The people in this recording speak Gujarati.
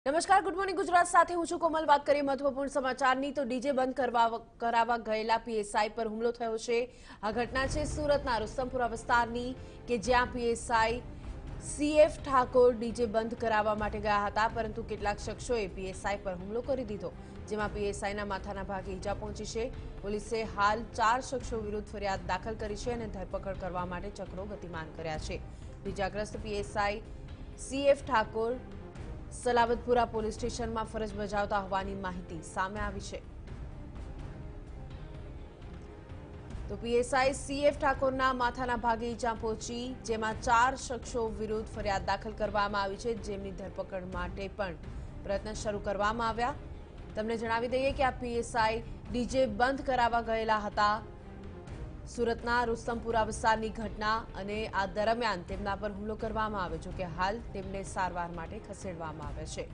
નમસ્કાર, ગુડ મોર્નિંગ ગુજરાત સાથે હું છું કોમલ। વાત કરીએ મહત્વપૂર્ણ સમાચારની તો ડીજે બંધ કરાવવા ગયેલા પીએસઆઈ પર હુમલો થયો છે। આ ઘટના છે સુરતના રુસ્તમપુરા વિસ્તારની કે જ્યાં પીએસઆઈ સીએફ ઠાકોર ડીજે બંધ કરાવવા માટે ગયા હતા, પરંતુ કેટલાક શખ્સોએ પીએસઆઈ પર હુમલો કરી દીધો, જેમાં પીએસઆઈના માથાના ભાગે ઈજા પહોંચી છે। પોલીસે હાલ 4 શખ્સો વિરુદ્ધ ફરિયાદ દાખલ કરી છે અને ધરપકડ કરવા માટે ચક્રો ગતિમાન કર્યા છે। ઈજાગ્રસ્ત PSI CF Thakor Salabatpura police સ્ટેશનમાં ફરજ બજાવતા હોવાની માહિતી સામે આવી છે। તો પીએસઆઈ સીએફ ઠાકોરના માથાના ભાગે ઈજા પહોંચી, જેમાં 4 શખ્સો વિરુદ્ધ ફરિયાદ દાખલ કરવામાં આવી છે, જેમની ધરપકડ માટે પણ પ્રયત્ન શરૂ કરવામાં આવ્યા। તમને જણાવી દઈએ કે આ પીએસઆઈ ડીજે બંધ કરાવવા ગયેલા હતા। સુરતના રુસ્તમપુરા વિસ્તારની ઘટના અને આ દરમિયાન તેમના પર હુમલો કરવામાં આવ્યો, જો કે હાલ તેમને સારવાર માટે ખસેડવામાં આવ્યા છે।